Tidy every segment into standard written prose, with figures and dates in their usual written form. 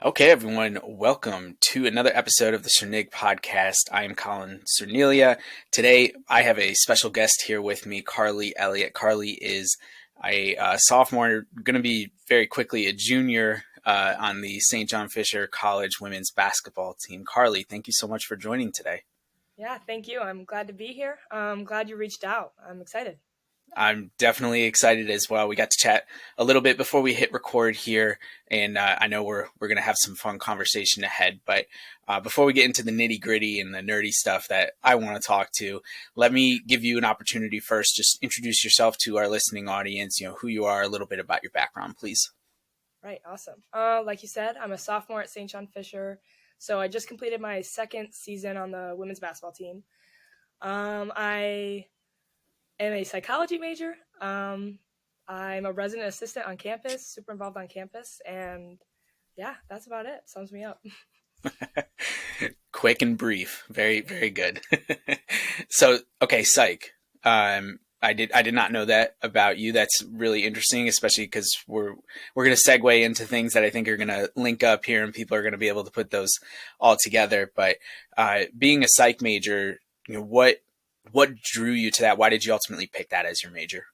Okay, everyone, welcome to another episode of the CERNIG podcast. I am Colin Cernelia. Today, I have a special guest here with me, Carlee Elliot. Carlee is a sophomore, going to be very quickly a junior on the St. John Fisher College women's basketball team. Carlee, thank you so much for joining today. Yeah, thank you. I'm glad to be here. I'm glad you reached out. I'm excited. I'm definitely excited as well. We got to chat a little bit before we hit record here, and I know we're going to have some fun conversation ahead. But before we get into the nitty gritty and the nerdy stuff that I want to talk to, let me give you an opportunity first. Just introduce yourself to our listening audience. You know who you are, a little bit about your background, please. Right, awesome. Like you said, I'm a sophomore at St. John Fisher, so I just completed my second season on the women's basketball team. I am a psychology major. I'm a resident assistant on campus, super involved on campus, and yeah, that's about it. Sums me up. Quick and brief. Very, very good. So, okay, psych. I did not know that about you. That's really interesting, especially because we're going to segue into things that I think are going to link up here, and people are going to be able to put those all together. But being a psych major, what drew you to that? Why did you ultimately pick that as your major?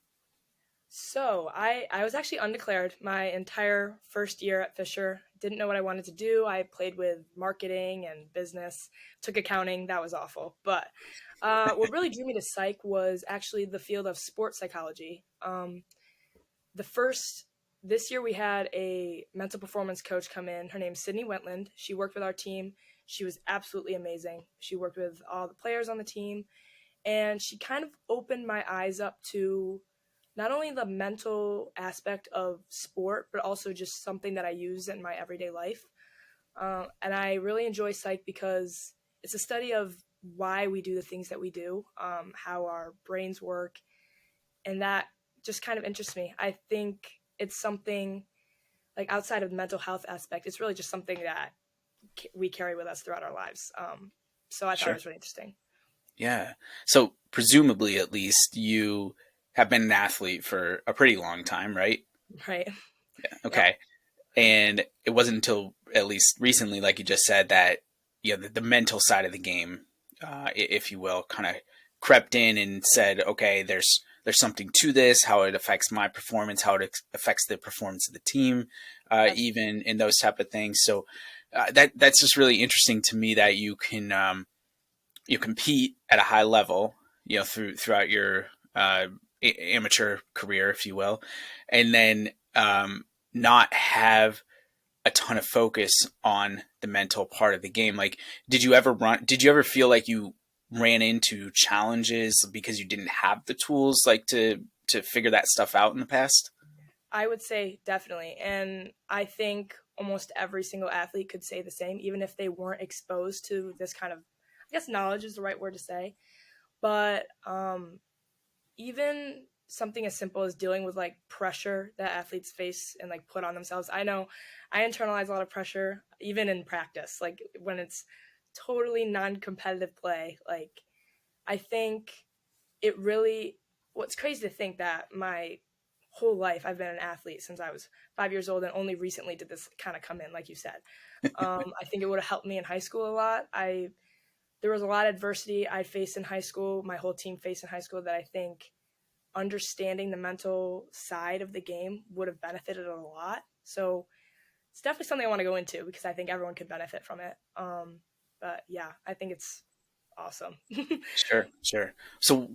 So I was actually undeclared my entire first year at Fisher. Didn't know what I wanted to do. I played with marketing and business, took accounting. That was awful. But what really drew me to psych was actually the field of sports psychology. The first This year we had a mental performance coach come in. Her name's Sydney Wentland. She worked with our team. She was absolutely amazing. She worked with all the players on the team, and she kind of opened my eyes up to not only the mental aspect of sport, but also just something that I use in my everyday life. And I really enjoy psych because it's a study of why we do the things that we do, how our brains work, and that just kind of interests me. I think it's something like outside of the mental health aspect, it's really just something that we carry with us throughout our lives. So I thought it Sure. was really interesting. Yeah. So presumably, at least you have been an athlete for a pretty long time, right? Right. Yep. Okay. And it wasn't until at least recently, like you just said, that the mental side of the game, if you will, kind of crept in and said, okay, there's something to this, how it affects my performance, how it affects the performance of the team, Absolutely. even in those type of things. So that's just really interesting to me that you can you compete at a high level, throughout your amateur career, if you will, and then not have a ton of focus on the mental part of the game. Like, did you ever feel like you ran into challenges because you didn't have the tools like to figure that stuff out in the past? I would say definitely. And I think almost every single athlete could say the same, even if they weren't exposed to this kind of, I guess knowledge is the right word to say. But even something as simple as dealing with like pressure that athletes face and like put on themselves. I know I internalize a lot of pressure, even in practice, like when it's totally non competitive play. Like, I think it really, what's crazy to think that my whole life I've been an athlete since I was 5 years old, and only recently did this kind of come in, like you said. I think it would have helped me in high school a lot. There was a lot of adversity I faced in high school, my whole team faced in high school, that I think understanding the mental side of the game would have benefited a lot. So it's definitely something I want to go into because I think everyone could benefit from it. But yeah, I think it's awesome. Sure, sure. So,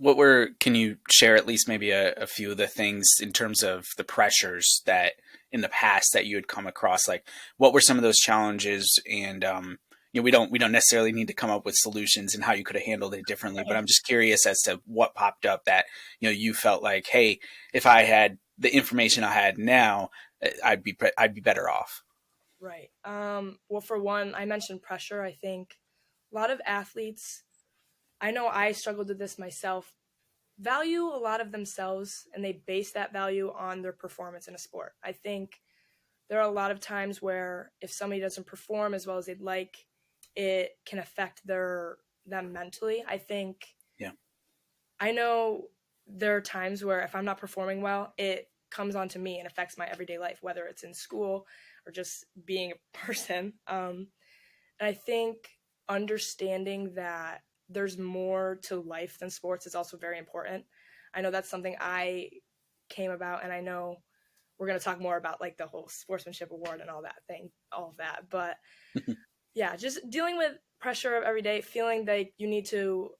can you share at least maybe a few of the things in terms of the pressures that in the past that you had come across? Like, what were some of those challenges? And, we don't necessarily need to come up with solutions and how you could have handled it differently, but I'm just curious as to what popped up that, you felt like, hey, if I had the information I had now, I'd be better off. Right. Well, for one, I mentioned pressure. I think a lot of athletes, I know I struggled with this myself, value a lot of themselves and they base that value on their performance in a sport. I think there are a lot of times where if somebody doesn't perform as well as they'd like, it can affect them mentally. Yeah. I know there are times where if I'm not performing well, it comes onto me and affects my everyday life, whether it's in school. or just being a person. And I think understanding that there's more to life than sports is also very important. I know that's something I came about, and I know we're going to talk more about like the whole Sportsmanship Award and all of that. But yeah, just dealing with pressure of every day, feeling that you need to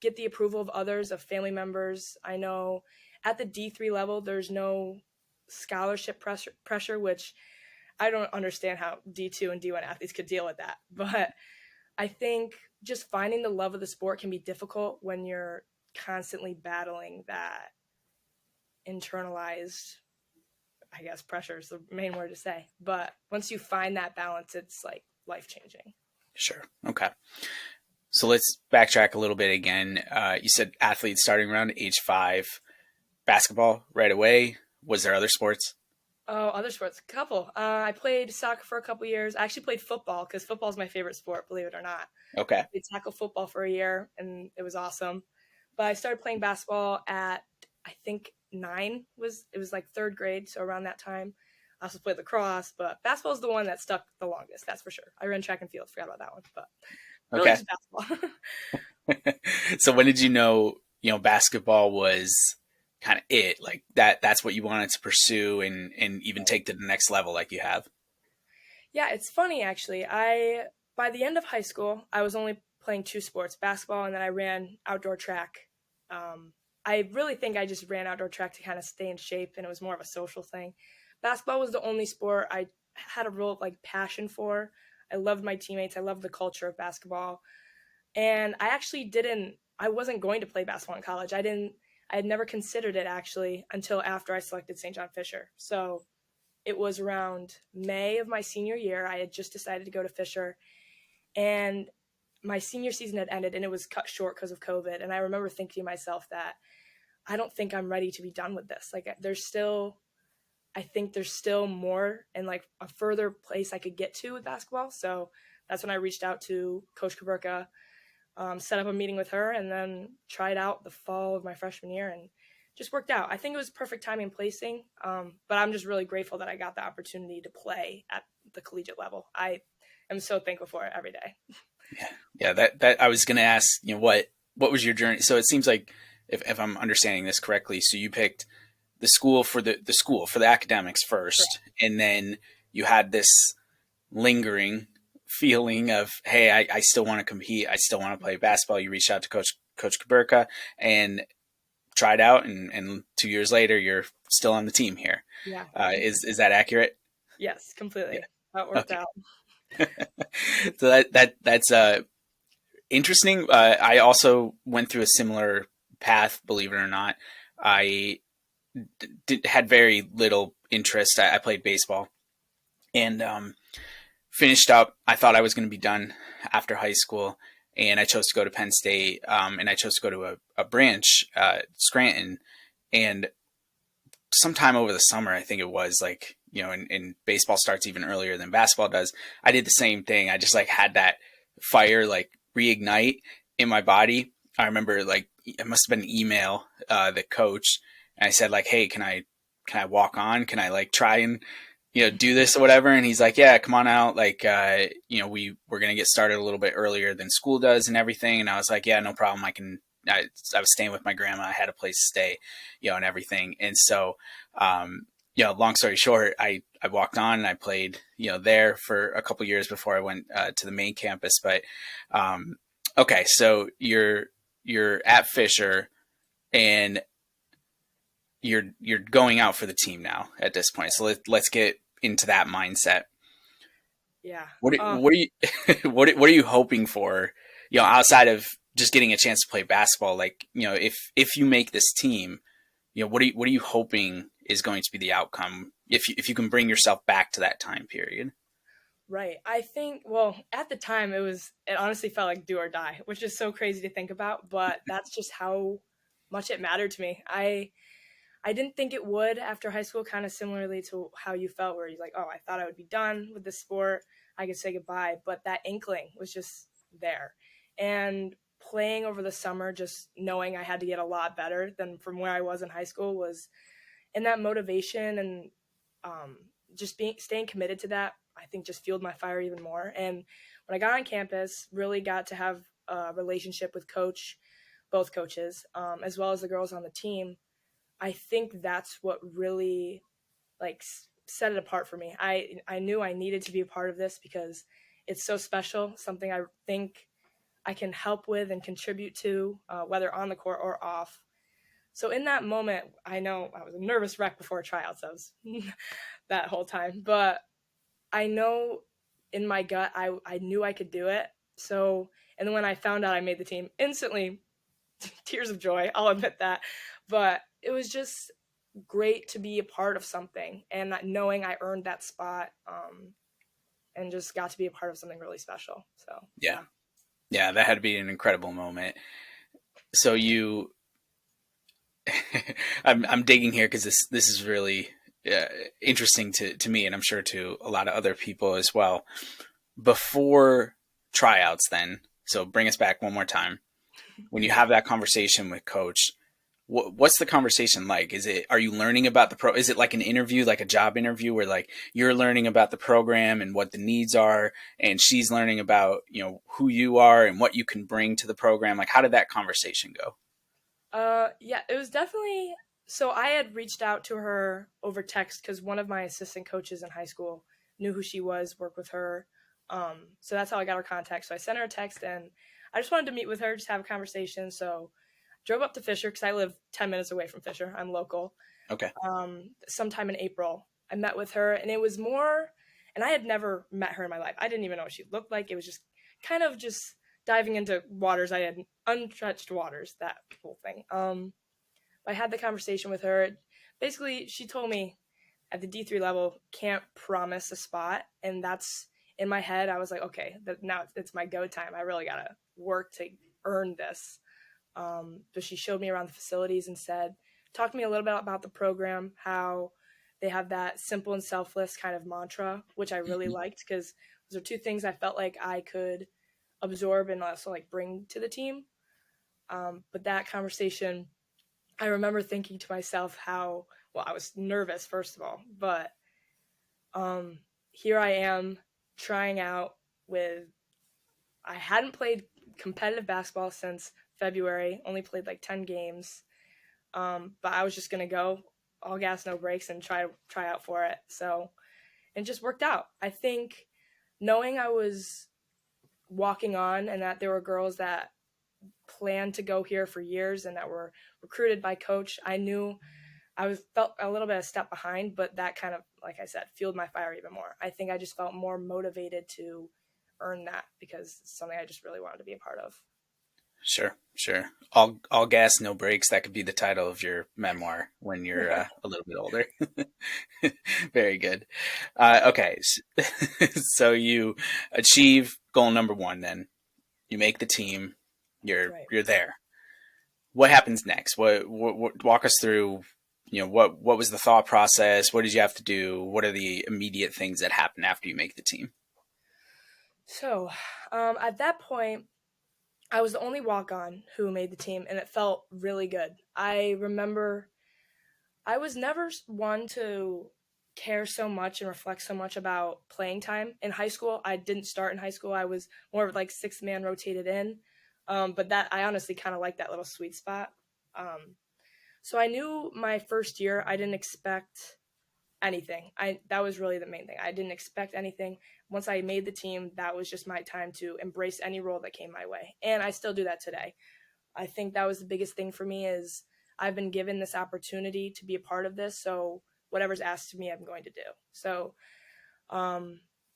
get the approval of others, of family members. I know at the D3 level, there's no scholarship pressure, which I don't understand how D2 and D1 athletes could deal with that. But I think just finding the love of the sport can be difficult when you're constantly battling that internalized, I guess, pressure is the main word to say. But once you find that balance, it's like life changing. Sure. Okay. So let's backtrack a little bit again. You said athletes starting around age 5, basketball right away. Was there other sports? Oh, other sports, a couple. I played soccer for a couple years. I actually played football because football is my favorite sport, believe it or not. Okay. I played tackle football for a year, and it was awesome. But I started playing basketball at, I think, 9. It was like 3rd grade, so around that time. I also played lacrosse, but basketball is the one that stuck the longest, that's for sure. I ran track and field, forgot about that one, but really Okay. just basketball. So when did you know, basketball was kind of it, like that's what you wanted to pursue and even take to the next level like you have? Yeah, it's funny actually. By the end of high school, I was only playing 2 sports, basketball, and then I ran outdoor track. I really think I just ran outdoor track to kind of stay in shape, and it was more of a social thing. Basketball was the only sport I had a real like passion for. I loved my teammates. I loved the culture of basketball. And I wasn't going to play basketball in college. I had never considered it actually until after I selected St. John Fisher. So it was around May of my senior year. I had just decided to go to Fisher, and my senior season had ended and it was cut short because of COVID. And I remember thinking to myself that I don't think I'm ready to be done with this. Like I think there's still more and like a further place I could get to with basketball. So that's when I reached out to Coach Kaburka, set up a meeting with her, and then tried out the fall of my freshman year and just worked out. I think it was perfect timing and placing, but I'm just really grateful that I got the opportunity to play at the collegiate level. I am so thankful for it every day. Yeah. That I was going to ask, what was your journey? So it seems like if I'm understanding this correctly, so you picked the school for the school for the academics first, Correct. and then you had this lingering feeling of, hey, I still want to compete. I still want to play basketball. You reached out to Coach Kaburka and tried out, and 2 years later, you're still on the team here. Yeah. Is that accurate? Yes, completely. Yeah. That worked Okay. out. So that's interesting. I also went through a similar path, believe it or not. I had very little interest. I played baseball and finished up. I thought I was going to be done after high school, and I chose to go to Penn State, and I chose to go to a branch, Scranton, and sometime over the summer, I think it was like, and baseball starts even earlier than basketball does. I did the same thing. I just like had that fire like reignite in my body. I remember like it must have been an email, the coach, and I said like, hey, can I walk on? Can I like try and do this or whatever? And he's like, yeah, come on out. Like, we're going to get started a little bit earlier than school does and everything. And I was like, yeah, no problem. I was staying with my grandma. I had a place to stay, and everything. And so, long story short, I walked on and I played, there for a couple years before I went to the main campus. But, okay. So you're at Fisher and you're going out for the team now at this point. So let's get into that mindset. Yeah. What are you what are you hoping for? Outside of just getting a chance to play basketball, like if you make this team, what are you hoping is going to be the outcome if you can bring yourself back to that time period? Right. I think, well, at the time it honestly felt like do or die, which is so crazy to think about, but that's just how much it mattered to me. I didn't think it would after high school, kind of similarly to how you felt, where you're like, oh, I thought I would be done with the sport. I could say goodbye. But that inkling was just there. And playing over the summer, just knowing I had to get a lot better than from where I was in high school was, and that motivation and just staying committed to that, I think just fueled my fire even more. And when I got on campus, really got to have a relationship with both coaches, as well as the girls on the team. I think that's what really like set it apart for me. I knew I needed to be a part of this because it's so special, something I think I can help with and contribute to, whether on the court or off. So in that moment, I know I was a nervous wreck before tryouts. I was that whole time, but I know in my gut, I knew I could do it. So, and then when I found out I made the team, instantly tears of joy. I'll admit that, but it was just great to be a part of something and knowing I earned that spot, and just got to be a part of something really special. So Yeah. Yeah, that had to be an incredible moment. So you, I'm digging here because this is really interesting to me, and I'm sure to a lot of other people as well. Before tryouts, then, so bring us back one more time. When you have that conversation with coach, what's the conversation like? Are you learning about the is it like an interview, like a job interview where like you're learning about the program and what the needs are, and she's learning about, who you are and what you can bring to the program? Like, how did that conversation go? Yeah, it was definitely. So I had reached out to her over text because one of my assistant coaches in high school knew who she was, worked with her. So that's how I got her contact. So I sent her a text and I just wanted to meet with her, just have a conversation. So drove up to Fisher because I live 10 minutes away from Fisher. I'm local. Okay. Sometime in April, I met with her, and it was more, and I had never met her in my life. I didn't even know what she looked like. It was just kind of just diving into waters. I had untouched waters, that whole thing. I had the conversation with her. Basically, she told me at the D3 level, can't promise a spot. And that's in my head. I was like, okay, now it's my go time. I really got to work to earn this. But she showed me around the facilities and talked to me a little bit about the program, how they have that simple and selfless kind of mantra, which I really liked because those are two things I felt like I could absorb and also like bring to the team. But that conversation, I remember thinking to myself I was nervous, first of all, but here I am trying out I hadn't played competitive basketball since February, only played like 10 games. But I was just going to go all gas, no brakes and try out for it. So it just worked out. I think knowing I was walking on and that there were girls that planned to go here for years and that were recruited by coach, I knew felt a little bit a step behind, but that kind of, like I said, fueled my fire even more. I think I just felt more motivated to earn that because it's something I just really wanted to be a part of. Sure. All gas, no brakes. That could be the title of your memoir when you're a little bit older. Very good. Okay. So you achieve goal number one, then you make the team. You're there. What happens next? What walk us through, what was the thought process? What did you have to do? What are the immediate things that happen after you make the team? So, at that point, I was the only walk-on who made the team, and it felt really good. I remember I was never one to care so much and reflect so much about playing time. In high school, I didn't start in high school. I was more of like sixth man rotated in. But that I honestly kind of like that little sweet spot. So I knew my first year I didn't expect anything. That was really the main thing. I didn't expect anything. Once I made the team, that was just my time to embrace any role that came my way. And I still do that today. I think that was the biggest thing for me is I've been given this opportunity to be a part of this. So whatever's asked of me, I'm going to do. So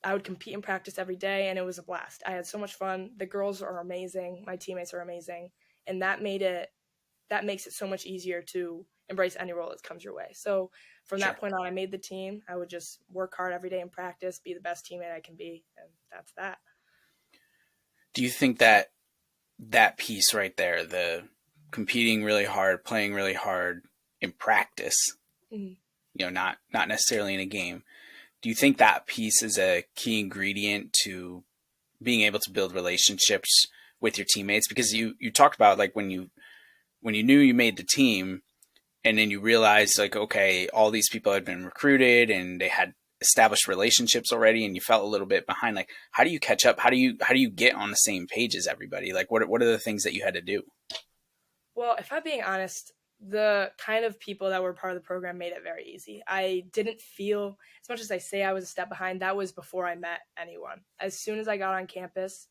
I would compete in practice every day, and it was a blast. I had so much fun. The girls are amazing. My teammates are amazing. And that makes it so much easier to embrace any role that comes your way. So from that point on, I made the team. I would just work hard every day in practice, be the best teammate I can be, and that's that. Do you think that piece right there, the competing really hard, playing really hard in practice, not necessarily in a game, do you think that piece is a key ingredient to being able to build relationships with your teammates? Because you talked about like when you knew you made the team and then you realized like, okay, all these people had been recruited and they had established relationships already and you felt a little bit behind, like how do you catch up? How do you get on the same page as everybody? Like what are the things that you had to do? Well, if I'm being honest, the kind of people that were part of the program made it very easy. I didn't feel, as much as I say I was a step behind, that was before I met anyone. As soon as I got on campus,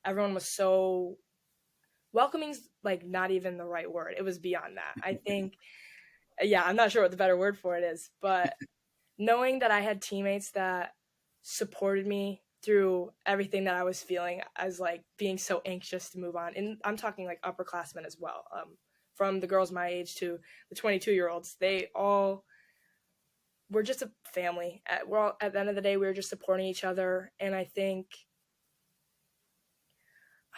everyone was so welcoming's like not even the right word. It was beyond that. I think, yeah, I'm not sure what the better word for it is, but knowing that I had teammates that supported me through everything that I was feeling as like being so anxious to move on. And I'm talking like upperclassmen as well. From the girls my age to the 22-year-olds, they all were just a family. We're all, at the end of the day, we were just supporting each other. And I think,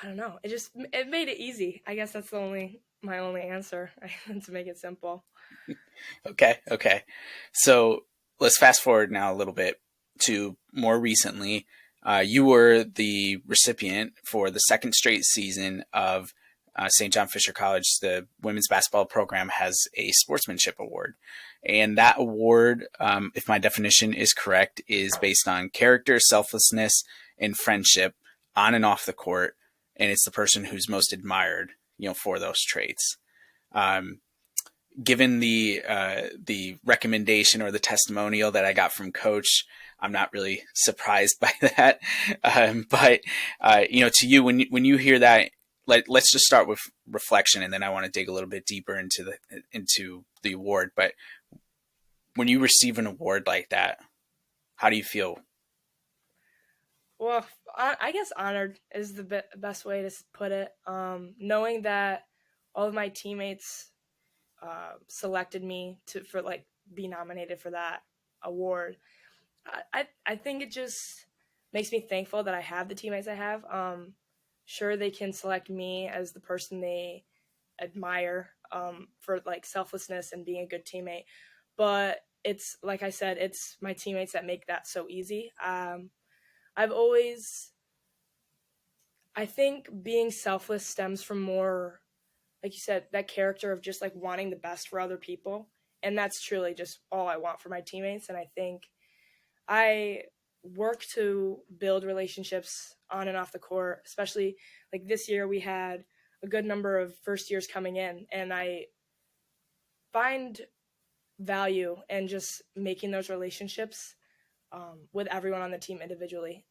I don't know, it made it easy. I guess that's my only answer to make it simple. Okay. So let's fast forward now a little bit to more recently. You were the recipient for the second straight season of St. John Fisher College. The women's basketball program has a Sportsmanship Award. And that award, if my definition is correct, is based on character, selflessness, and friendship on and off the court. And it's the person who's most admired, for those traits. Given the recommendation or the testimonial that I got from Coach, I'm not really surprised by that. But to you, when you hear that, let's just start with reflection, and then I want to dig a little bit deeper into the award. But when you receive an award like that, how do you feel? Well, I guess honored is the best way to put it. Knowing that all of my teammates selected me for like be nominated for that award, I think it just makes me thankful that I have the teammates I have. Sure, they can select me as the person they admire for like selflessness and being a good teammate, but it's like I said, it's my teammates that make that so easy. I've always, I think being selfless stems from more, like you said, that character of just like wanting the best for other people. And that's truly just all I want for my teammates. And I think I work to build relationships on and off the court, especially like this year we had a good number of first years coming in, and I find value in just making those relationships with everyone on the team individually.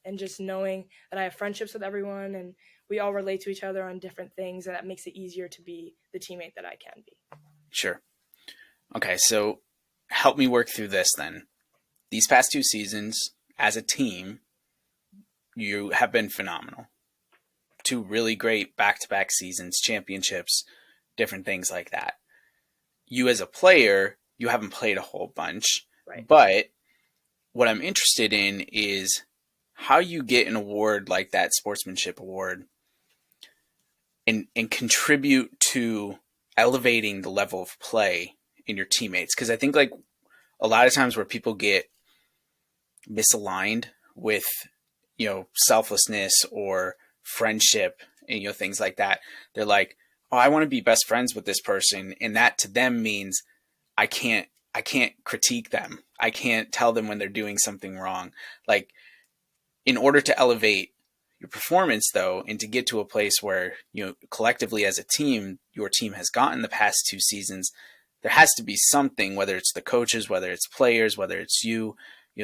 And just knowing that I have friendships with everyone and we all relate to each other on different things, and that makes it easier to be the teammate that I can be. Sure. Okay, so help me work through this then. These past 2 seasons, as a team, you have been phenomenal. 2 really great back-to-back seasons, championships, different things like that. You as a player, you haven't played a whole bunch, Right. But what I'm interested in is how you get an award like that Sportsmanship Award and contribute to elevating the level of play in your teammates. Because I think like a lot of times where people get misaligned with, selflessness or friendship and, things like that, they're like, oh, I want to be best friends with this person. And that to them means I can't critique them. I can't tell them when they're doing something wrong. Like, in order to elevate your performance, though, and to get to a place where, collectively as a team, your team has gotten the past 2 seasons, there has to be something, whether it's the coaches, whether it's players, whether it's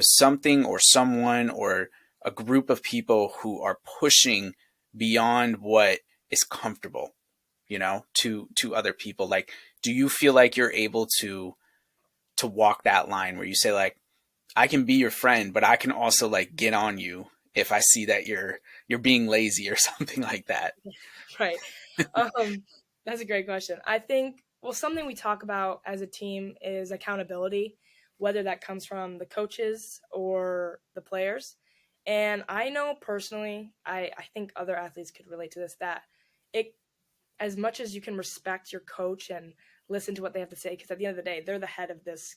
something or someone or a group of people who are pushing beyond what is comfortable, to other people. Like, do you feel like you're able to walk that line where you say like, I can be your friend, but I can also like get on you if I see that you're being lazy or something like that? Right. That's a great question. I think, well, something we talk about as a team is accountability, whether that comes from the coaches or the players. And I know personally, I think other athletes could relate to this, that it, as much as you can respect your coach and listen to what they have to say, because at the end of the day, they're the head of this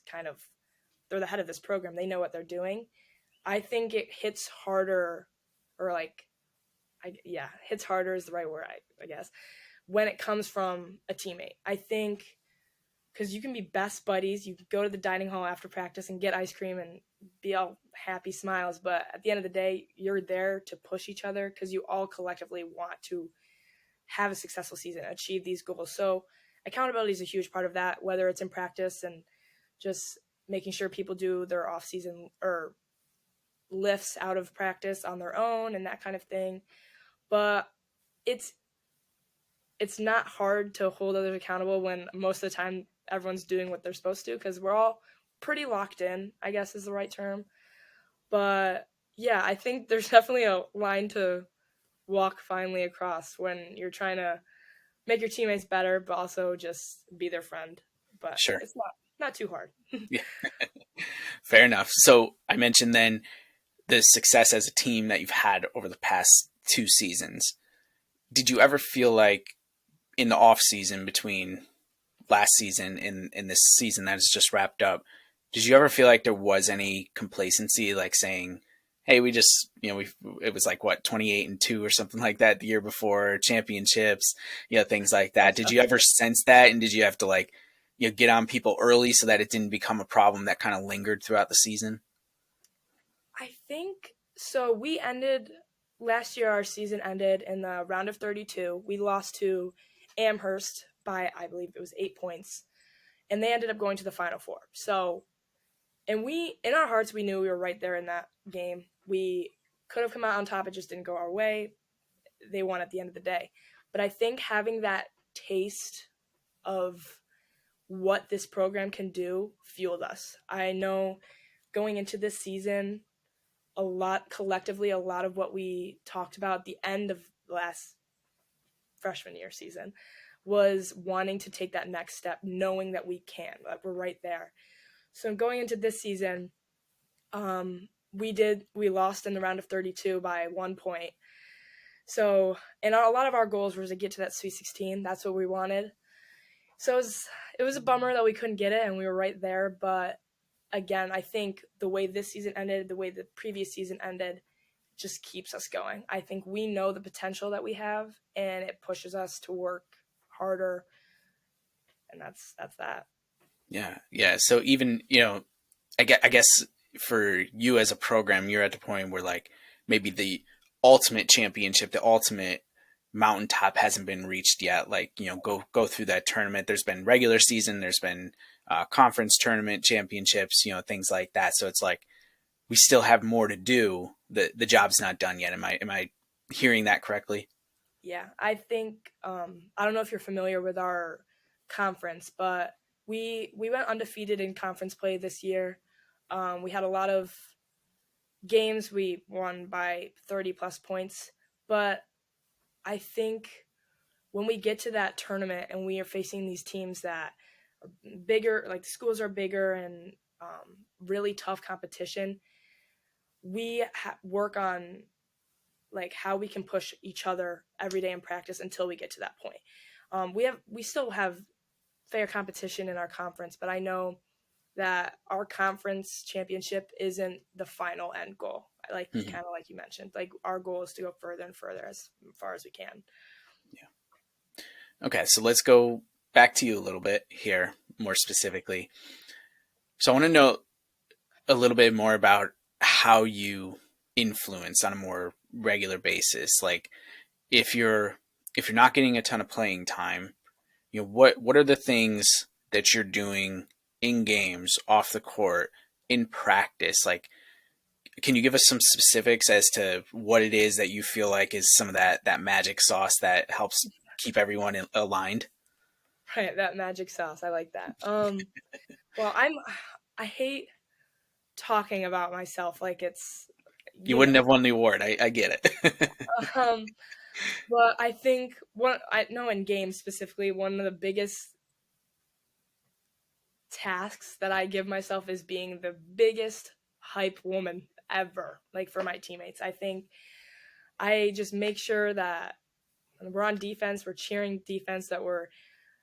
program. They know what they're doing. I think it hits harder, or like, hits harder is the right word, I guess, when it comes from a teammate. I think because you can be best buddies, you go to the dining hall after practice and get ice cream and be all happy smiles, but at the end of the day, you're there to push each other because you all collectively want to have a successful season, achieve these goals. So accountability is a huge part of that, whether it's in practice and just making sure people do their off season or lifts out of practice on their own and that kind of thing. But it's it's not hard to hold others accountable when most of the time everyone's doing what they're supposed to because we're all pretty locked in, I guess is the right term. But yeah, I think there's definitely a line to walk finally across when you're trying to make your teammates better, but also just be their friend. But Sure. it's not too hard. Yeah. Fair enough. So I mentioned then the success as a team that you've had over the past 2 seasons. Did you ever feel like in the off season between last season and this season that has just wrapped up, did you ever feel like there was any complacency, like saying, "Hey, we just, it was like what 28-2 or something like that the year before championships, things like that." Did you ever sense that, and did you have to like, get on people early so that it didn't become a problem that kind of lingered throughout the season? I think so. We ended last year, our season ended in the round of 32. We lost to Amherst by, I believe it was 8 points, and they ended up going to the Final Four. So, and in our hearts, we knew we were right there in that game. We could have come out on top, it just didn't go our way. They won at the end of the day. But I think having that taste of what this program can do fueled us. I know going into this season, a lot of what we talked about at the end of last freshman year season was wanting to take that next step, knowing that we can, that we're right there. So going into this season, we lost in the round of 32 by 1 point. So, and a lot of our goals were to get to that Sweet 16. That's what we wanted. So it was a bummer that we couldn't get it, and we were right there. But again, I think the way this season ended, the way the previous season ended, just keeps us going. I think we know the potential that we have, and it pushes us to work harder, and that's that. Yeah, yeah. So even I guess for you as a program, you're at the point where like maybe the ultimate championship, the ultimate mountaintop hasn't been reached yet. Like go through that tournament. There's been regular season, there's been conference tournament championships, things like that. So it's like we still have more to do. The job's not done yet. Am I hearing that correctly? Yeah, I think I don't know if you're familiar with our conference, but we went undefeated in conference play this year. We had a lot of games we won by 30 plus points, but I think when we get to that tournament and we are facing these teams that are bigger, like the schools are bigger and really tough competition, we work on like how we can push each other every day in practice until we get to that point. We still have fair competition in our conference, but I know that our conference championship isn't the final end goal. Like Mm-hmm. kind of like you mentioned, like our goal is to go further and further as far as we can. Okay, so let's go back to you a little bit here, more specifically. So I want to know a little bit more about how you influence on a more regular basis. Like if you're not getting a ton of playing time, what are the things that you're doing in games, off the court, in practice? Like, can you give us some specifics as to what it is that you feel like is some of that magic sauce that helps keep everyone aligned? Right, that magic sauce. I like that. Well, I hate talking about myself like it's You you wouldn't know. have won the award. I get it. Um, but I think what I know in games specifically, one of the biggest tasks that I give myself is being the biggest hype woman ever, like for my teammates. I think I just make sure that when we're on defense, we're cheering defense, that we're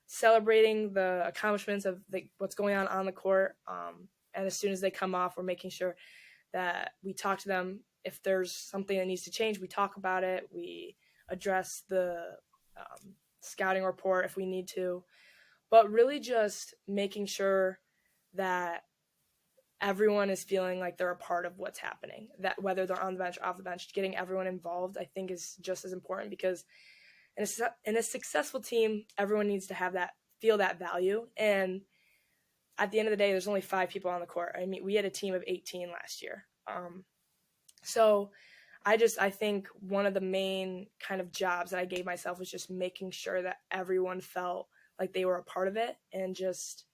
celebrating the accomplishments of what's going on the court. And as soon as they come off, we're making sure that we talk to them. If there's something that needs to change, we talk about it. We address the scouting report if we need to. But really just making sure that everyone is feeling like they're a part of what's happening. That whether they're on the bench or off the bench, getting everyone involved, I think, is just as important, because in a successful team, everyone needs to have that, feel that value. And at the end of the day, there's only 5 people on the court. I mean, we had a team of 18 last year. So I think one of the main kind of jobs that I gave myself was just making sure that everyone felt like they were a part of it, and just,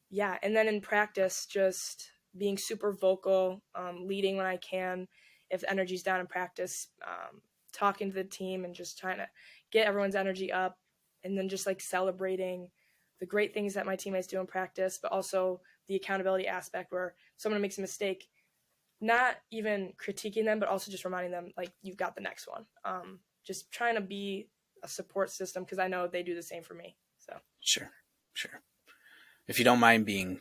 yeah. And then in practice, just being super vocal, leading when I can, if the energy's down in practice, talking to the team and just trying to get everyone's energy up, and then just like celebrating the great things that my teammates do in practice, but also the accountability aspect where someone makes a mistake, not even critiquing them, but also just reminding them, like, you've got the next one. Just trying to be a support system, because I know they do the same for me. So Sure. If you don't mind being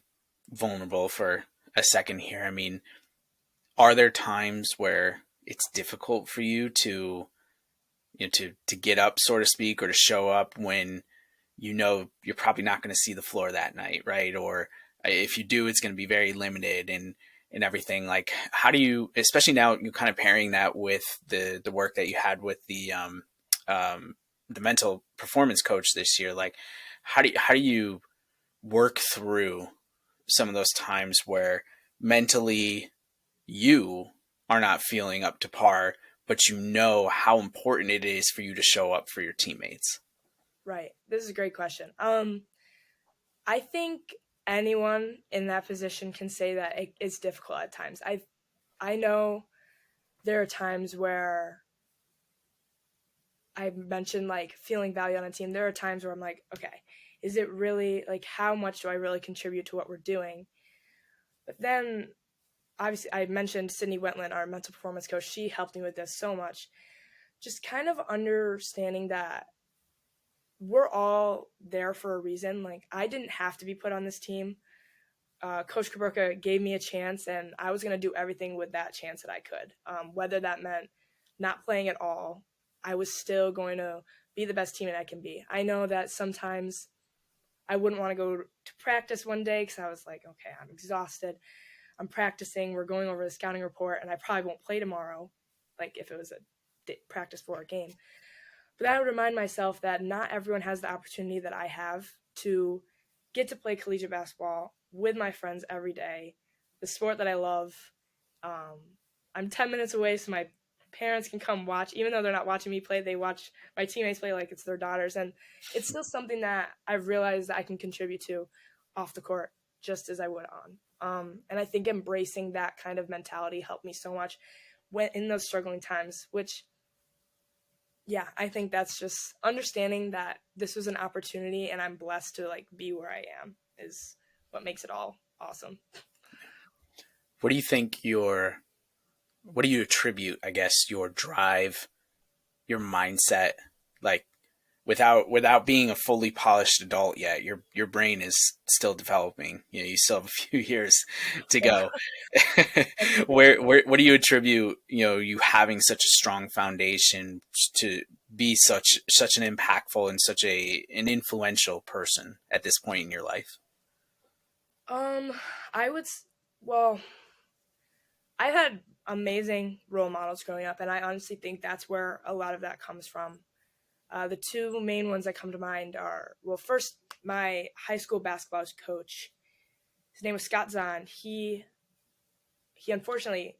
vulnerable for a second here, I mean, are there times where it's difficult for you to, to get up, so to speak, or to show up when you're probably not going to see the floor that night, right? Or if you do, it's going to be very limited and everything. Like, how do you, especially now, you're kind of pairing that with the work that you had with the mental performance coach this year? Like, how do you work through some of those times where mentally you are not feeling up to par, but you know how important it is for you to show up for your teammates? right, this is a great question. I think anyone in that position can say that it's difficult at times. I know there are times where I mentioned like feeling value on a team. There are times where I'm like, okay, is it really, like, how much do I really contribute to what we're doing? But then obviously I mentioned Sydney Wentland, our mental performance coach. She helped me with this so much. Just kind of understanding that we're all there for a reason. Like, I didn't have to be put on this team. Coach Kaburka gave me a chance, and I was going to do everything with that chance that I could. Whether that meant not playing at all, I was still going to be the best teammate I can be. I know that sometimes I wouldn't want to go to practice one day because I was like, okay, I'm exhausted. I'm practicing. We're going over the scouting report, and I probably won't play tomorrow, like if it was a practice for a game. But I would remind myself that not everyone has the opportunity that I have to get to play collegiate basketball with my friends every day, the sport that I love. I'm 10 minutes away, so my parents can come watch. Even though they're not watching me play, they watch my teammates play like it's their daughters. And it's still something that I've realized that I can contribute to off the court just as I would on. And I think embracing that kind of mentality helped me so much when in those struggling times, which, yeah, I think that's just understanding that this was an opportunity and I'm blessed to like be where I am is what makes it all awesome. What do you think what do you attribute, I guess, your drive, your mindset, like, without being a fully polished adult yet, your brain is still developing. You still have a few years to go. where what do you attribute, you having such a strong foundation to be such an impactful and such an influential person at this point in your life? I would, well, I've had amazing role models growing up, and I honestly think that's where a lot of that comes from. The 2 main ones that come to mind are, well, first, my high school basketball coach. His name was Scott Zahn. He unfortunately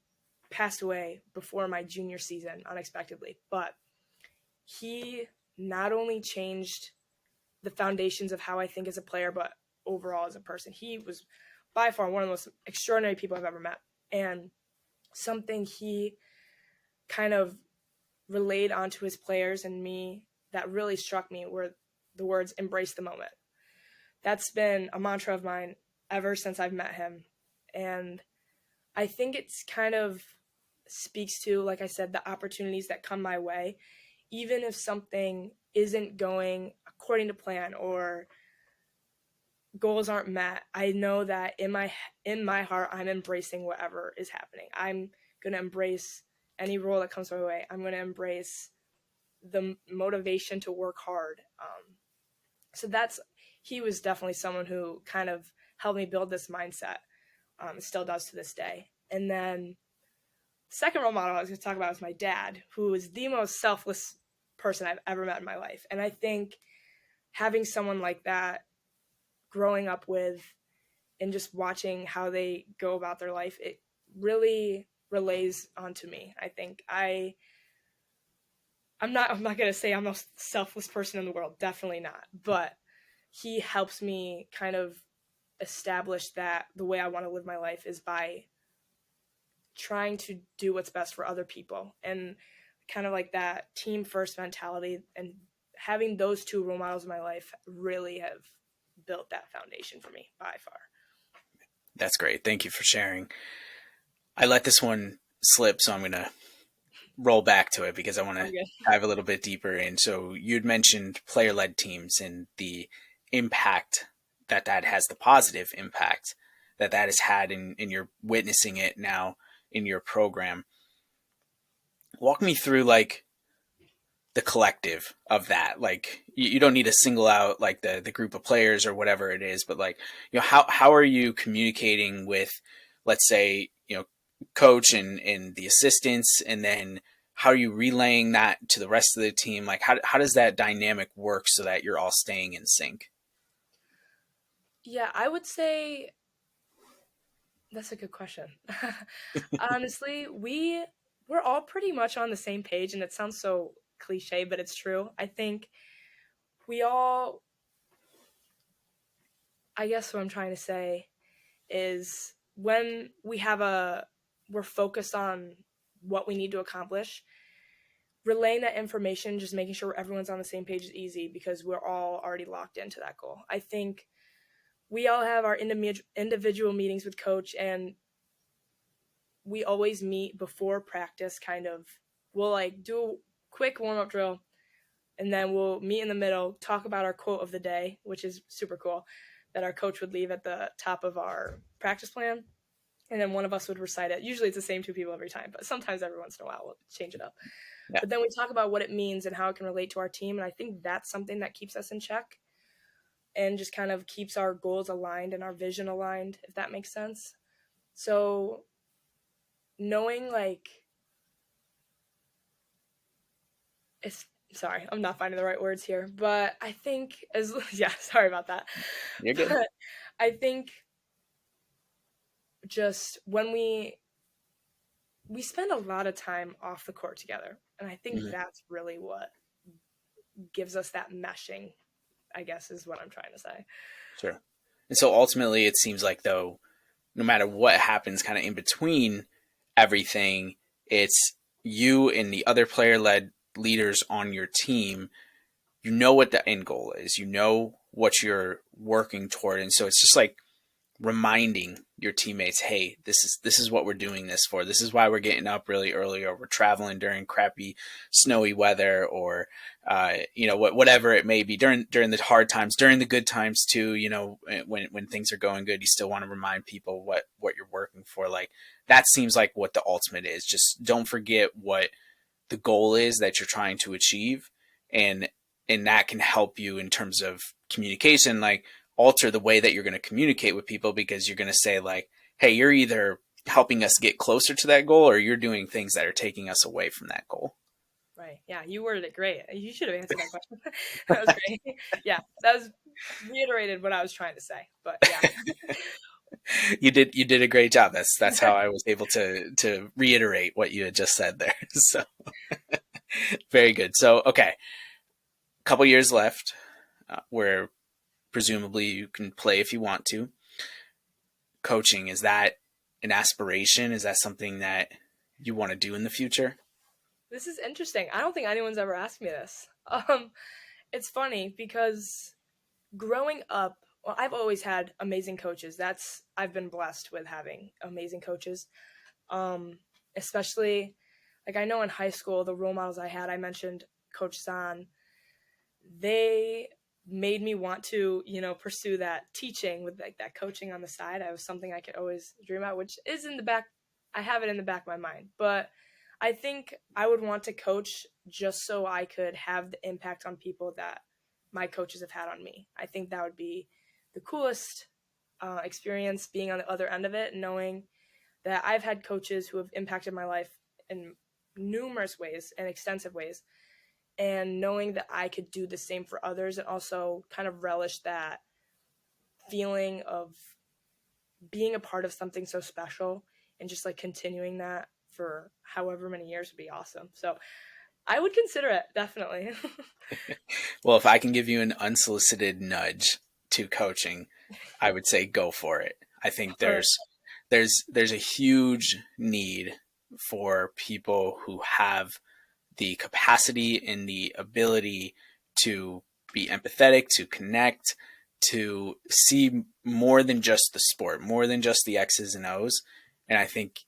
passed away before my junior season unexpectedly, but he not only changed the foundations of how I think as a player, but overall as a person. He was by far one of the most extraordinary people I've ever met. And something he kind of relayed onto his players and me that really struck me were the words, embrace the moment. That's been a mantra of mine ever since I've met him. And I think it's kind of speaks to, like I said, the opportunities that come my way. Even if something isn't going according to plan or goals aren't met, I know that in my heart, I'm embracing whatever is happening. I'm going to embrace any role that comes my way. I'm going to embrace the motivation to work hard. So he was definitely someone who kind of helped me build this mindset It still does to this day. And then second role model I was going to talk about is my dad, who is the most selfless person I've ever met in my life. And I think having someone like that growing up with and just watching how they go about their life, it really relays onto me. I think I'm not going to say I'm the most selfless person in the world, definitely not, but he helps me kind of establish that the way I want to live my life is by trying to do what's best for other people, and kind of like that team first mentality, and having those two role models in my life really have built that foundation for me by far. That's great. Thank you for sharing. I let this one slip, so I'm going to roll back to it because I want to dive a little bit deeper in. So you'd mentioned player-led teams and the impact that has, the positive impact that has had in you're witnessing it now in your program. Walk me through like the collective of that. Like you don't need to single out like the group of players or whatever it is, but like, you know, how are you communicating with, let's say, you know, coach and the assistants, and then how are you relaying that to the rest of the team? Like how does that dynamic work so that you're all staying in sync? Yeah, I would say that's a good question. Honestly, we're all pretty much on the same page, and it sounds so cliche, but it's true. I think we all, I guess what I'm trying to say is when we're focused on what we need to accomplish, relaying that information, just making sure everyone's on the same page is easy because we're all already locked into that goal. I think we all have our individual meetings with coach, and we always meet before practice. Kind of, we'll like do a quick warm-up drill, and then we'll meet in the middle, talk about our quote of the day, which is super cool, that our coach would leave at the top of our practice plan, and then one of us would recite it. Usually it's the same two people every time, but sometimes every once in a while we'll change it up. Yeah. But then we talk about what it means and how it can relate to our team, and I think that's something that keeps us in check and just kind of keeps our goals aligned and our vision aligned, if that makes sense. So knowing like sorry, I'm not finding the right words here, but I think sorry about that. You're good. But I think just when we spend a lot of time off the court together, and I think that's really what gives us that meshing, I guess is what I'm trying to say. Sure. And so ultimately it seems like, though, no matter what happens kind of in between everything, it's you and the other player-led leaders on your team, you know what the end goal is, you know what you're working toward. And so it's just like reminding your teammates, hey, this is what we're doing this for. This is why we're getting up really early, or we're traveling during crappy snowy weather, or you know, whatever it may be, during the hard times, during the good times too. You know, when things are going good, you still want to remind people what you're working for. Like that seems like what the ultimate is. Just don't forget what the goal is that you're trying to achieve, and that can help you in terms of communication. Like alter the way that you're going to communicate with people, because you're going to say like, hey, you're either helping us get closer to that goal, or you're doing things that are taking us away from that goal. Right. Yeah, you worded it great. You should have answered that question. That was great. Yeah, that was reiterated what I was trying to say. But yeah. You did a great job. That's how I was able to reiterate what you had just said there. So very good. So okay, a couple years left where presumably you can play if you want to. Coaching, is that an aspiration? Is that something that you want to do in the future? This is interesting. I don't think anyone's ever asked me this. It's funny because growing up, well, I've always had amazing coaches. I've been blessed with having amazing coaches. Especially, like I know in high school, the role models I mentioned Coach Zahn, they made me want to, pursue that teaching with like that coaching on the side. I was something I could always dream about, which is in the back. I have it in the back of my mind, but I think I would want to coach just so I could have the impact on people that my coaches have had on me. I think that would be the coolest experience being on the other end of it, knowing that I've had coaches who have impacted my life in numerous ways and extensive ways, and knowing that I could do the same for others, and also kind of relish that feeling of being a part of something so special and just like continuing that for however many years would be awesome. So I would consider it, definitely. Well, if I can give you an unsolicited nudge to coaching, I would say go for it. I think Or, there's a huge need for people who have the capacity and the ability to be empathetic, to connect, to see more than just the sport, more than just the X's and O's. And I think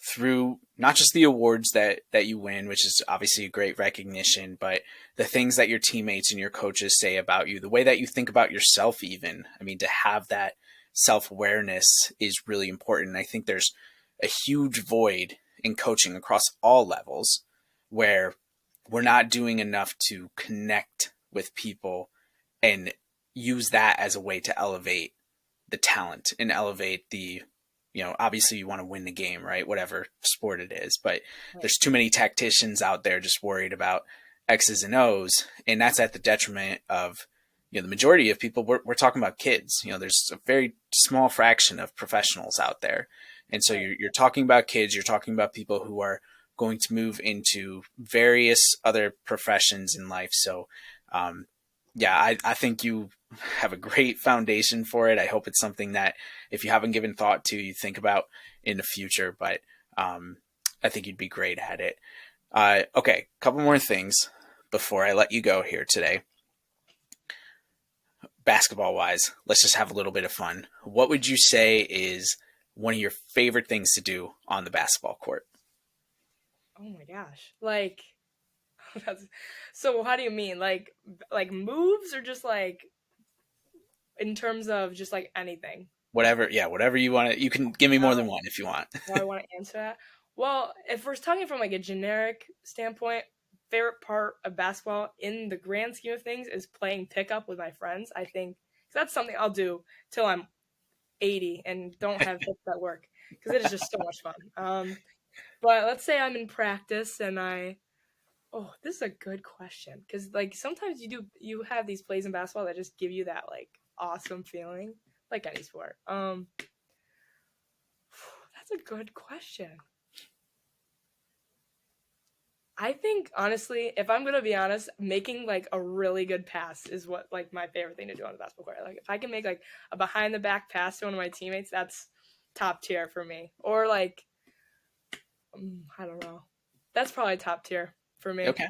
through not just the awards that you win, which is obviously a great recognition, but the things that your teammates and your coaches say about you, the way that you think about yourself, even. I mean, to have that self-awareness is really important. I think there's a huge void in coaching across all levels where we're not doing enough to connect with people and use that as a way to elevate the talent and elevate the, obviously you want to win the game, right? Whatever sport it is, but there's too many tacticians out there just worried about X's and O's. And that's at the detriment of, the majority of people. We're talking about kids. There's a very small fraction of professionals out there. And so you're talking about kids, you're talking about people who are going to move into various other professions in life. So, I think you have a great foundation for it. I hope it's something that if you haven't given thought to, you think about in the future, but I think you'd be great at it. Okay, a couple more things before I let you go here today. Basketball wise, let's just have a little bit of fun. What would you say is one of your favorite things to do on the basketball court? oh my gosh, like that's, so how do you mean, like moves, or just like in terms of just like anything? Whatever you want to, you can give me more than one if you want. How I want to answer that? Well, if we're talking from like a generic standpoint, favorite part of basketball in the grand scheme of things is playing pickup with my friends. I think that's something I'll do till I'm 80 and don't have hips that work, because it is just so much fun. But let's say I'm in practice and oh, this is a good question, because like sometimes you have these plays in basketball that just give you that like awesome feeling, like any sport. That's a good question. I think honestly, if I'm gonna be honest, making like a really good pass is what like my favorite thing to do on the basketball court. Like if I can make like a behind the back pass to one of my teammates, that's top tier for me. Or like I don't know, that's probably top tier for me. Okay.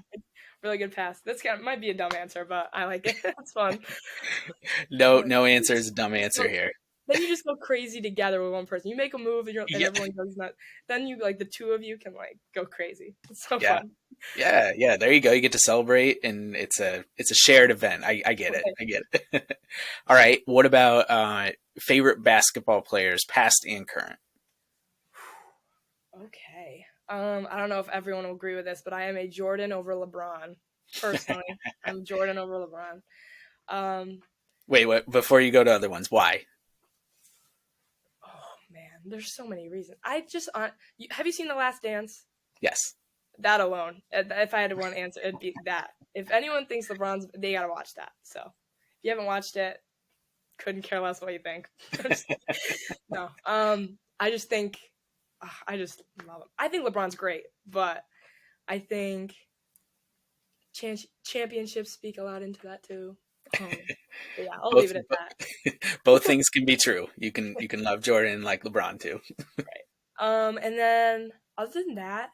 Really good pass. Might be a dumb answer, but I like it. It's fun. No answer is a dumb answer here. Then you just go crazy together with one person. You make a move and Yeah. everyone goes nuts. Then you like the two of you can like go crazy. It's so Yeah. fun. Yeah. There you go. You get to celebrate, and it's a shared event. I get it. I get it. All right. What about favorite basketball players, past and current? Okay. I don't know if everyone will agree with this, but I am a Jordan over LeBron. Personally, I'm Jordan over LeBron. Wait, what? Before you go to other ones, why? Oh man, there's so many reasons. Have you seen The Last Dance? Yes. That alone, if I had to one answer, it'd be that. If anyone thinks LeBron's, they gotta watch that. So if you haven't watched it, couldn't care less what you think. No. I just think I just love him. I think LeBron's great, but I think championships speak a lot into that too. Yeah, I'll both leave it at that. both things can be true. You can love Jordan and like LeBron too. Right. And then other than that,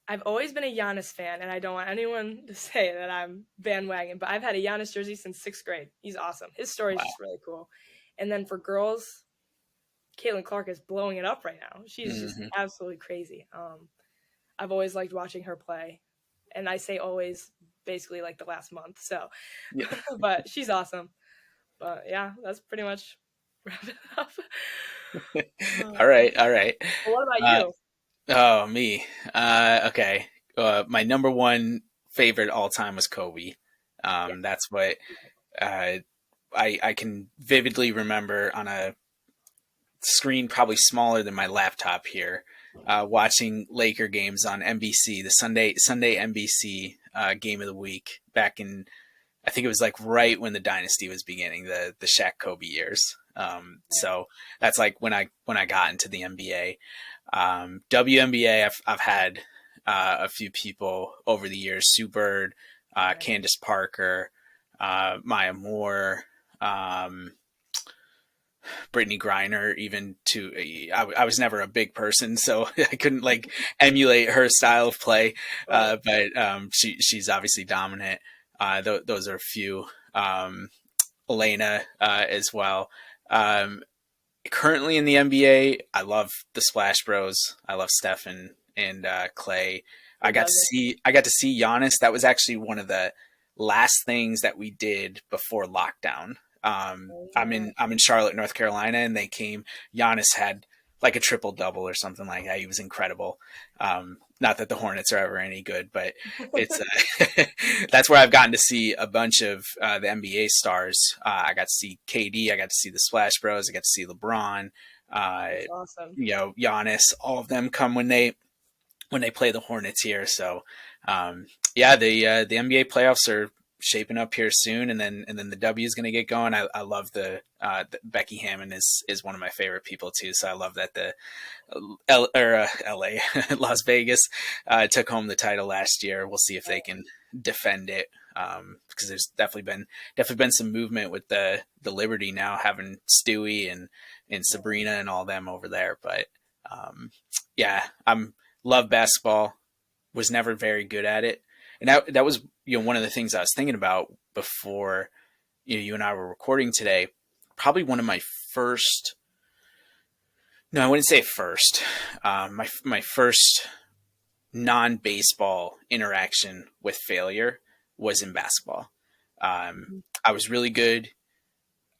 I've always been a Giannis fan, and I don't want anyone to say that I'm bandwagon, but I've had a Giannis jersey since 6th grade. He's awesome. His story is just really cool. And then for girls, Caitlin Clark is blowing it up right now. She's just absolutely crazy. I've always liked watching her play, and I say always, basically like the last month. So, Yeah. but she's awesome. But yeah, that's pretty much wrap it up. All right. Well, what about you? Oh, me. Okay. My number one favorite all time was Kobe. That's what I can vividly remember on a screen probably smaller than my laptop here, watching Laker games on NBC, the Sunday NBC game of the week back in, I think it was like right when the dynasty was beginning, the Shaq Kobe years. So that's like when I got into the NBA. WNBA, I've had a few people over the years: Sue Bird, Candace Parker, Maya Moore, Brittany Griner. Even to I was never a big person, so I couldn't like emulate her style of play. But she's obviously dominant. Those are a few. Elena as well. Currently in the NBA, I love the Splash Bros. I love Steph and Clay. I got to see Giannis. That was actually one of the last things that we did before lockdown. I'm in Charlotte, North Carolina, and they came. Giannis had like a triple double or something like that. He was incredible. Not that the Hornets are ever any good, but it's that's where I've gotten to see a bunch of the NBA stars. I got to see KD. I got to see the Splash Bros. I got to see LeBron. That's awesome. Giannis. All of them come when they play the Hornets here. So yeah, the NBA playoffs are shaping up here soon, and then the W is going to get going. I love the Becky Hammon is one of my favorite people too. So I love that the LA Las Vegas took home the title last year. We'll see if they can defend it, because there's definitely been some movement with the Liberty now having Stewie and Sabrina and all them over there. But yeah, I'm love basketball. Was never very good at it. And that was, one of the things I was thinking about before, you and I were recording today. Probably one of my first, no, I wouldn't say first, my first non-baseball interaction with failure was in basketball. I was really good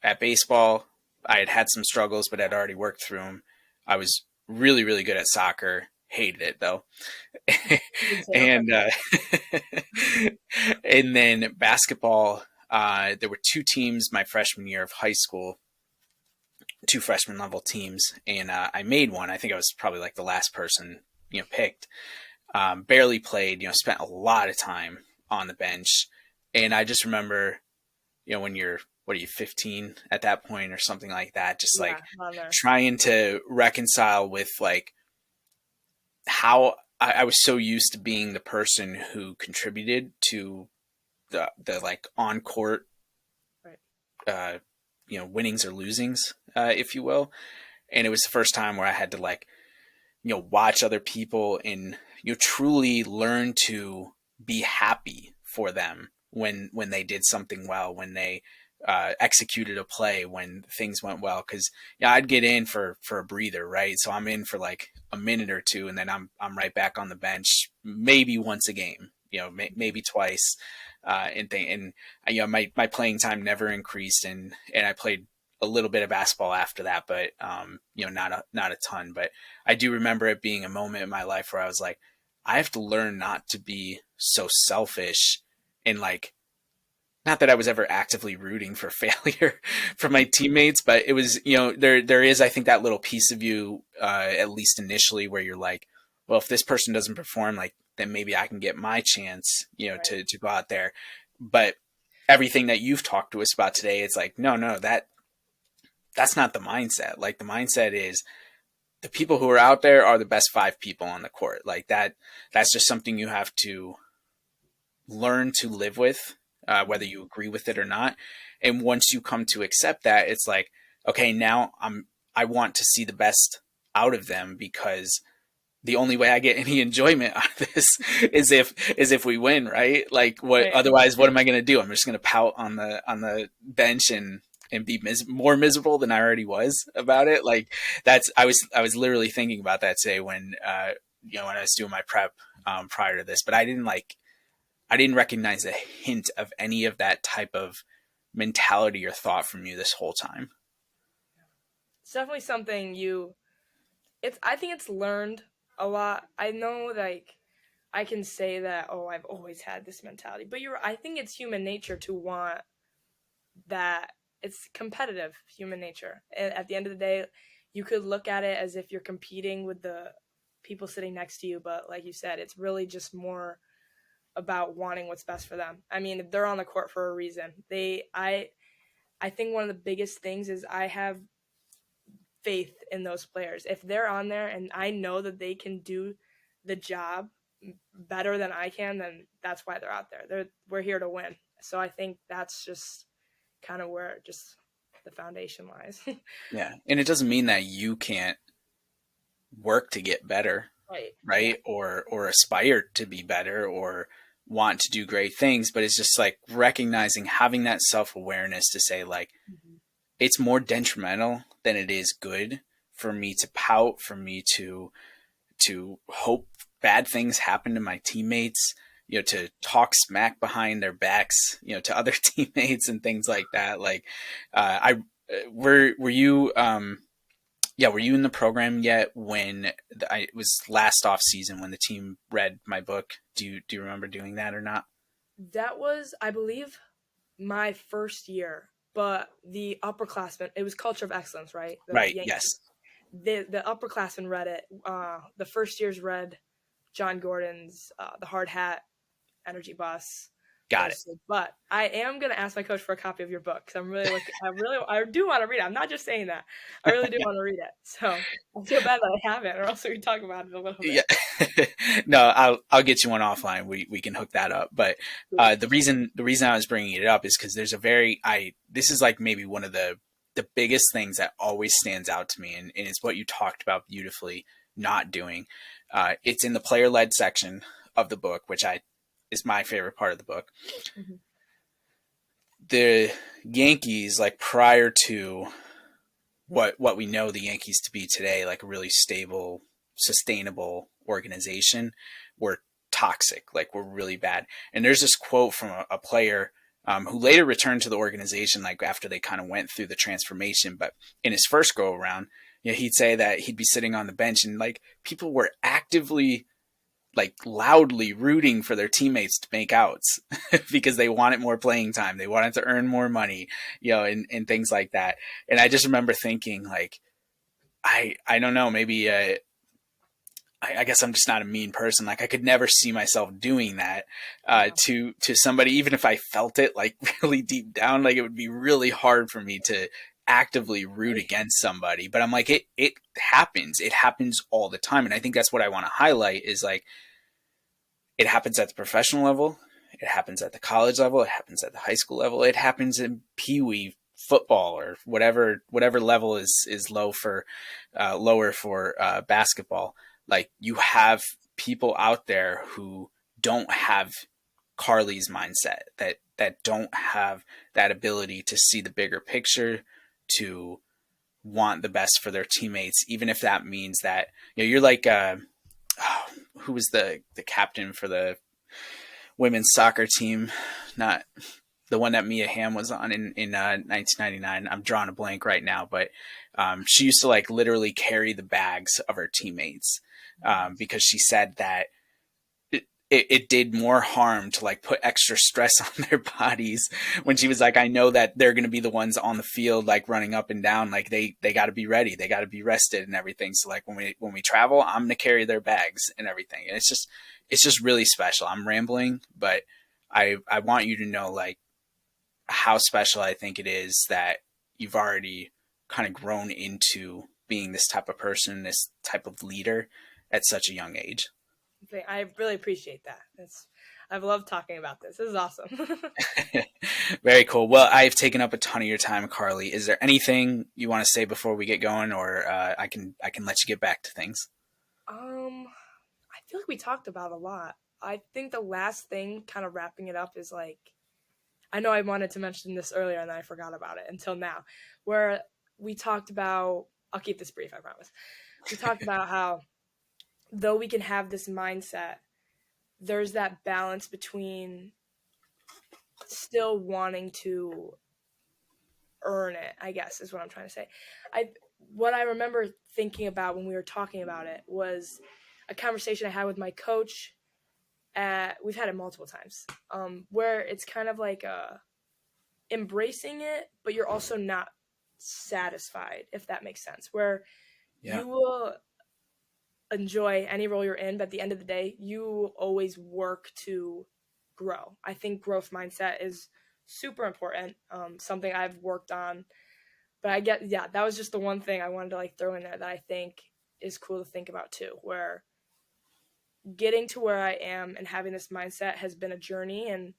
at baseball. I had some struggles, but I'd already worked through them. I was really, really good at soccer. Hated it though. and and then basketball, there were two teams my freshman year of high school, two freshman level teams, and I made one. I think I was probably like the last person picked. Barely played, spent a lot of time on the bench. And I just remember, when you're, what are you, 15 at that point or something like that, just like trying to reconcile with like how I was so used to being the person who contributed to the like on court, right, winnings or losings, if you will. And it was the first time where I had to like, watch other people and truly learn to be happy for them when they did something well, when they executed a play, when things went well. Cause I'd get in for a breather, right? So I'm in for like a minute or two, and then I'm right back on the bench, maybe once a game, maybe twice. And my playing time never increased, and I played a little bit of basketball after that, but not a ton. But I do remember it being a moment in my life where I was like, I have to learn not to be so selfish, and like, not that I was ever actively rooting for failure from my teammates, but it was, there is, I think, that little piece of you, at least initially, where you're like, well, if this person doesn't perform, like, then maybe I can get my chance, right, to go out there. But everything that you've talked to us about today, it's like, no, that's not the mindset. Like, the mindset is the people who are out there are the best 5 people on the court. Like that's just something you have to learn to live with, whether you agree with it or not. And once you come to accept that, it's like, okay, now I want to see the best out of them, because the only way I get any enjoyment out of this is if we win, right? Like, what? Right. Otherwise, what am I going to do? I'm just going to pout on the bench and be more miserable than I already was about it. Like, I was literally thinking about that today when when I was doing my prep prior to this, but I didn't recognize a hint of any of that type of mentality or thought from you this whole time. It's definitely something I think it's learned a lot. I know, like, I can say that, oh, I've always had this mentality, but I think it's human nature to want that it's competitive human nature. And at the end of the day, you could look at it as if you're competing with the people sitting next to you, but like you said, it's really just more about wanting what's best for them. I mean, they're on the court for a reason. I think one of the biggest things is I have faith in those players. If they're on there and I know that they can do the job better than I can, then that's why they're out there. We're here to win. So I think that's just kind of where just the foundation lies. Yeah. And it doesn't mean that you can't work to get better, Right. right? Yeah. Or aspire to be better or want to do great things, but it's just like recognizing, having that self-awareness to say like, Mm-hmm. it's more detrimental than it is good for me to pout, for me to hope bad things happen to my teammates, to talk smack behind their backs, to other teammates and things like that. Like, I were you were you in the program yet when it was last off season when the team read my book? Do you remember doing that or not? That was, I believe, my first year, but the upperclassmen, it was Culture of Excellence, right? The Right. Yes. Yankees. The upperclassmen read it. The first years read John Gordon's The Hard Hat, Energy Bus, Got it. mostly. But I am gonna ask my coach for a copy of your book because I do want to read it. I'm not just saying that. I really do want to read it. So I feel bad that I haven't, or else we can talk about it a little bit. Yeah. No, I'll get you one offline. We can hook that up. But the reason I was bringing it up is because there's this is like maybe one of the biggest things that always stands out to me, and it's what you talked about beautifully not doing. It's in the player led section of the book, which is my favorite part of the book. Mm-hmm. The Yankees, like prior to what we know the Yankees to be today, like a really stable, sustainable organization, were toxic, like were really bad. And there's this quote from a player who later returned to the organization, like after they kind of went through the transformation. But in his first go around, he'd say that he'd be sitting on the bench and like people were actively, like loudly rooting for their teammates to make outs because they wanted more playing time. They wanted to earn more money, and things like that. And I just remember thinking like, I don't know, maybe, I guess I'm just not a mean person. Like I could never see myself doing that, to somebody, even if I felt it like really deep down, like it would be really hard for me to actively root against somebody. But I'm like, it happens. It happens all the time. And I think that's what I want to highlight is like, it happens at the professional level. It happens at the college level. It happens at the high school level. It happens in peewee football or whatever level is lower for basketball. Like you have people out there who don't have Carlee's mindset, that don't have that ability to see the bigger picture, to want the best for their teammates, even if that means that you're like who was the captain for the women's soccer team? Not the one that Mia Hamm was on in 1999. I'm drawing a blank right now, but she used to like literally carry the bags of her teammates because she said that it did more harm to like put extra stress on their bodies when she was like, I know that they're going to be the ones on the field, like running up and down. Like they got to be ready. They got to be rested and everything. So like when we travel, I'm going to carry their bags and everything. And it's just really special. I'm rambling, but I want you to know like how special I think it is that you've already kind of grown into being this type of person, this type of leader at such a young age. I really appreciate that. I've loved talking about this. This is awesome. Very cool. Well, I've taken up a ton of your time, Carlee. Is there anything you want to say before we get going, or I can let you get back to things? I feel like we talked about a lot. I think the last thing, kind of wrapping it up, is like, I know I wanted to mention this earlier and then I forgot about it until now, where we talked about, I'll keep this brief, I promise. We talked about how though we can have this mindset, there's that balance between still wanting to earn it, I guess is what I'm trying to say. What I remember thinking about when we were talking about it was a conversation I had with my coach. We've had it multiple times, where it's kind of like embracing it, but you're also not satisfied, if that makes sense, where Yeah. you will enjoy any role you're in, but at the end of the day, you always work to grow. I think growth mindset is super important, something I've worked on. But yeah, that was just the one thing I wanted to like throw in there that I think is cool to think about too, where getting to where I am and having this mindset has been a journey, and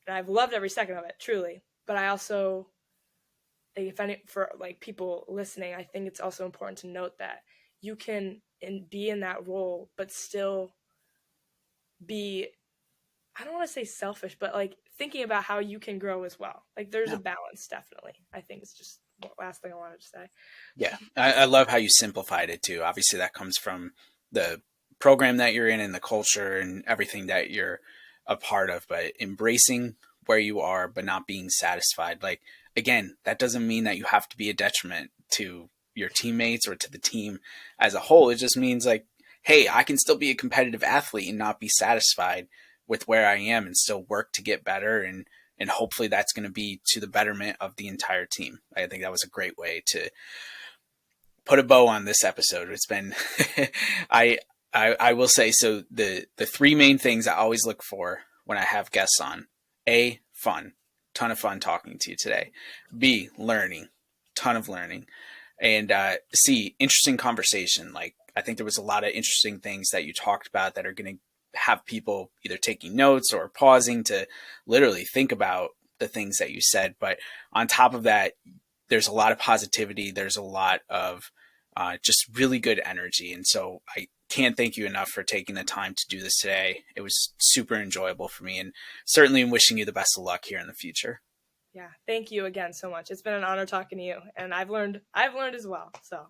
I've loved every second of it, truly. But I also, if any, for like people listening, I think it's also important to note that you can be in that role, but still be, I don't want to say selfish, but like thinking about how you can grow as well. Like there's Yeah. a balance, definitely. I think it's just the last thing I wanted to say. Yeah. I love how you simplified it too. Obviously that comes from the program that you're in and the culture and everything that you're a part of, but embracing where you are, but not being satisfied. Like, again, that doesn't mean that you have to be a detriment to your teammates or to the team as a whole. It just means like, hey, I can still be a competitive athlete and not be satisfied with where I am and still work to get better. And hopefully that's going to be to the betterment of the entire team. I think that was a great way to put a bow on this episode. It's been, I will say, so the three main things I always look for when I have guests on: A, fun, ton of fun talking to you today; B, learning, ton of learning; and C, interesting conversation. Like, I think there was a lot of interesting things that you talked about that are going to have people either taking notes or pausing to literally think about the things that you said. But on top of that, there's a lot of positivity. There's a lot of just really good energy. And so I can't thank you enough for taking the time to do this today. It was super enjoyable for me, and certainly I'm wishing you the best of luck here in the future. Yeah, thank you again so much. It's been an honor talking to you, and I've learned as well. So